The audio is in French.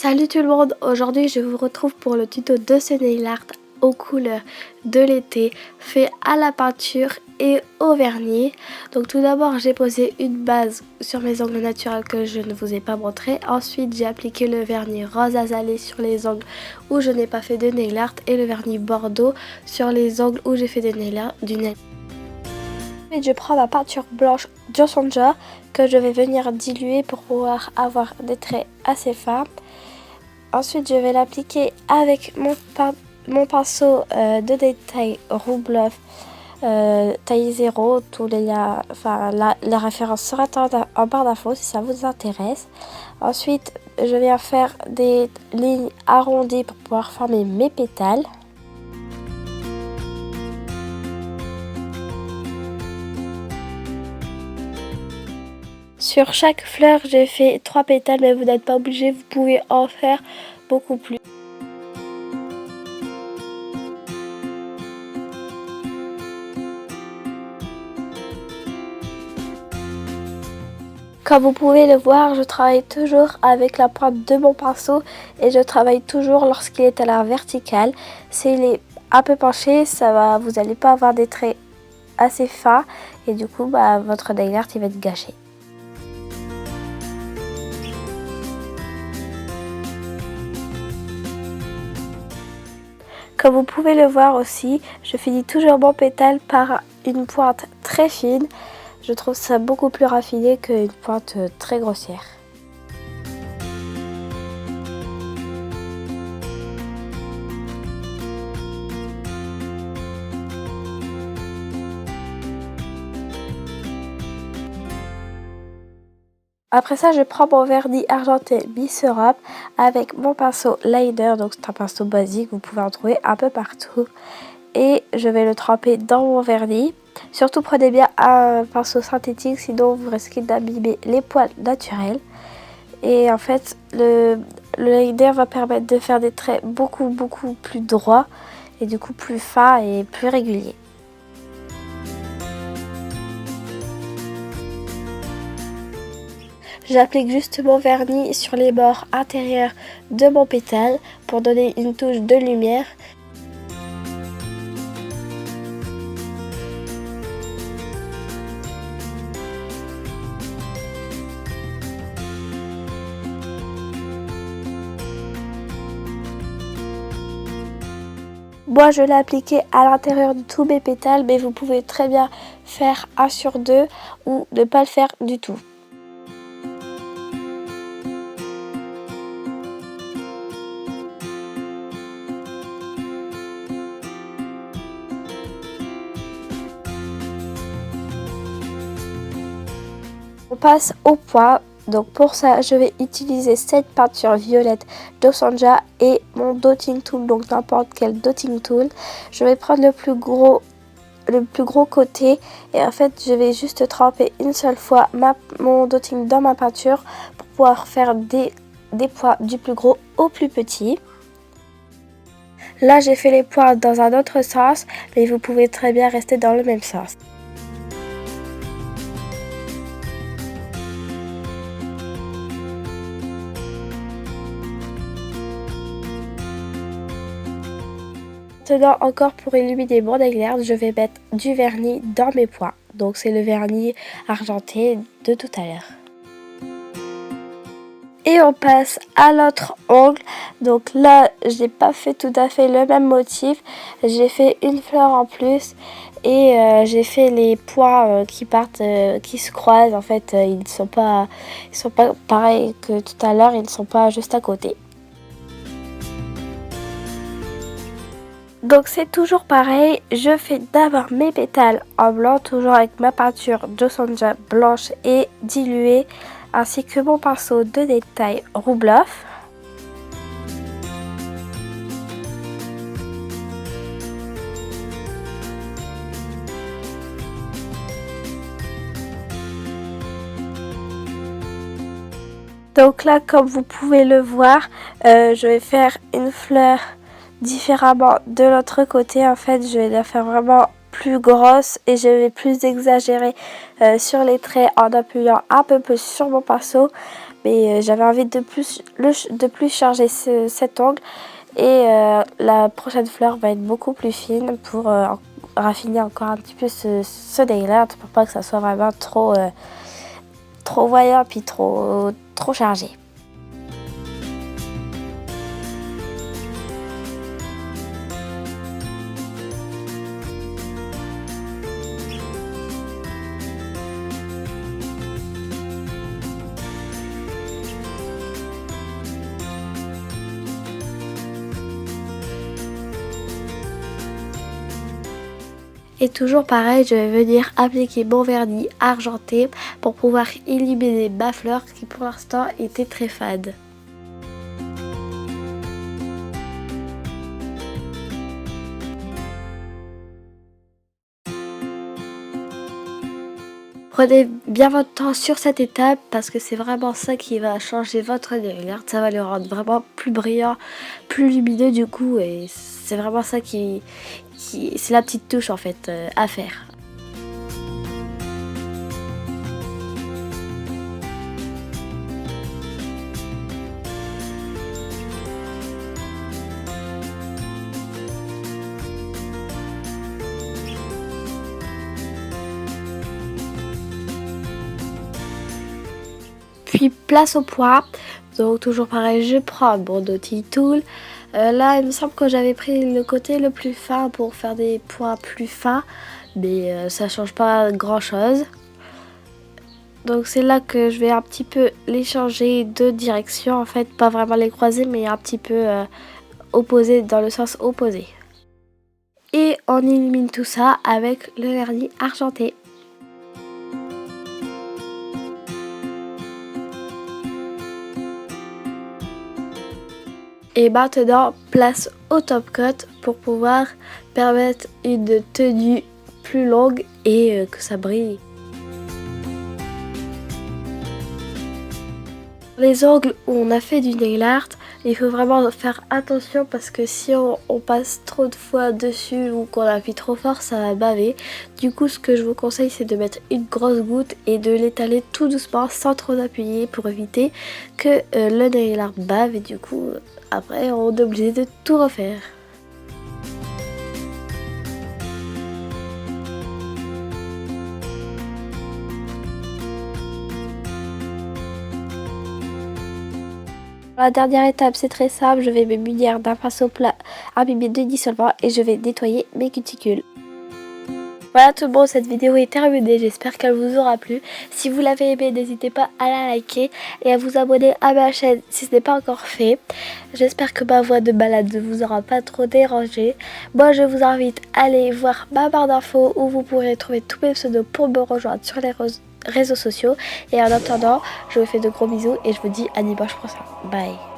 Salut tout le monde, aujourd'hui je vous retrouve pour le tuto de ce nail art aux couleurs de l'été fait à la peinture et au vernis. Donc tout d'abord j'ai posé une base sur mes ongles naturels que je ne vous ai pas montré. Ensuite j'ai appliqué le vernis rose azalé sur les ongles où je n'ai pas fait de nail art et le vernis bordeaux sur les ongles où j'ai fait du nail art. Ensuite je prends ma peinture blanche Josonja que je vais venir diluer pour pouvoir avoir des traits assez fins. Ensuite, je vais l'appliquer avec mon pinceau de détail roux bluff taille 0. La référence sera en barre d'infos si ça vous intéresse. Ensuite, je viens faire des lignes arrondies pour pouvoir former mes pétales. Sur chaque fleur, j'ai fait 3 pétales, mais vous n'êtes pas obligé, vous pouvez en faire beaucoup plus. Comme vous pouvez le voir, je travaille toujours avec la pointe de mon pinceau et je travaille toujours lorsqu'il est à la verticale. S'il est un peu penché, vous n'allez pas avoir des traits assez fins et du coup votre nail art il va être gâché. Comme vous pouvez le voir aussi, je finis toujours mon pétale par une pointe très fine. Je trouve ça beaucoup plus raffiné qu'une pointe très grossière. Après ça, je prends mon vernis argenté Bicerop avec mon pinceau liner, donc c'est un pinceau basique, vous pouvez en trouver un peu partout. Et je vais le tremper dans mon vernis. Surtout prenez bien un pinceau synthétique, sinon vous risquez d'abîmer les poils naturels. Et en fait, le liner va permettre de faire des traits beaucoup plus droits et du coup plus fins et plus réguliers. J'applique juste mon vernis sur les bords intérieurs de mon pétale pour donner une touche de lumière. Moi je l'ai appliqué à l'intérieur de tous mes pétales, mais vous pouvez très bien faire 1 sur 2 ou ne pas le faire du tout. On passe au point. Donc pour ça, je vais utiliser cette peinture violette Josonja et mon dotting tool, donc n'importe quel dotting tool. Je vais prendre le plus gros côté et en fait je vais juste tremper une seule fois mon dotting dans ma peinture pour pouvoir faire des points du plus gros au plus petit. Là j'ai fait les points dans un autre sens, mais vous pouvez très bien rester dans le même sens. Maintenant encore pour illuminer mon nail art, je vais mettre du vernis dans mes points. Donc c'est le vernis argenté de tout à l'heure. Et on passe à l'autre ongle. Donc là, j'ai pas fait tout à fait le même motif. J'ai fait une fleur en plus et j'ai fait les points qui partent, qui se croisent. En fait, ils sont pas pareils que tout à l'heure. Ils ne sont pas juste à côté. Donc c'est toujours pareil, je fais d'abord mes pétales en blanc, toujours avec ma peinture Josonja blanche et diluée, ainsi que mon pinceau de détail roux bluff. Donc là, comme vous pouvez le voir, je vais faire une fleur différemment de l'autre côté. En fait, je vais la faire vraiment plus grosse et je vais plus exagérer sur les traits en appuyant un peu plus sur mon pinceau. mais j'avais envie de plus charger cet ongle. Et la prochaine fleur va être beaucoup plus fine pour raffiner encore un petit peu ce nail art pour pas que ça soit vraiment trop voyant puis trop chargé. Et toujours pareil, je vais venir appliquer mon vernis argenté pour pouvoir illuminer ma fleur qui pour l'instant était très fade. Prenez bien votre temps sur cette étape parce que c'est vraiment ça qui va changer votre nail art. Ça va le rendre vraiment plus brillant, plus lumineux du coup, et c'est vraiment ça c'est la petite touche en fait à faire. Puis place au point, donc toujours pareil, je prends mon Doty Tool. Là il me semble que j'avais pris le côté le plus fin pour faire des points plus fins, mais ça change pas grand chose. Donc c'est là que je vais un petit peu les changer de direction, en fait pas vraiment les croiser mais un petit peu opposé, dans le sens opposé. Et on illumine tout ça avec le vernis argenté. Et maintenant, place au top coat pour pouvoir permettre une tenue plus longue et que ça brille. Les ongles où on a fait du nail art, il faut vraiment faire attention parce que si on passe trop de fois dessus ou qu'on appuie trop fort, ça va baver. Du coup, ce que je vous conseille, c'est de mettre une grosse goutte et de l'étaler tout doucement sans trop appuyer pour éviter que le nail art bave et du coup, après, on est obligé de tout refaire. La dernière étape, c'est très simple, je vais me munir d'un pinceau plat imbibé de dissolvant et je vais nettoyer mes cuticules. Voilà tout le monde, cette vidéo est terminée, j'espère qu'elle vous aura plu. Si vous l'avez aimée, n'hésitez pas à la liker et à vous abonner à ma chaîne si ce n'est pas encore fait. J'espère que ma voix de balade ne vous aura pas trop dérangé. Moi je vous invite à aller voir ma barre d'infos où vous pourrez trouver tous mes pseudos pour me rejoindre sur les réseaux sociaux. Et en attendant, je vous fais de gros bisous et je vous dis à dimanche prochain. Bye.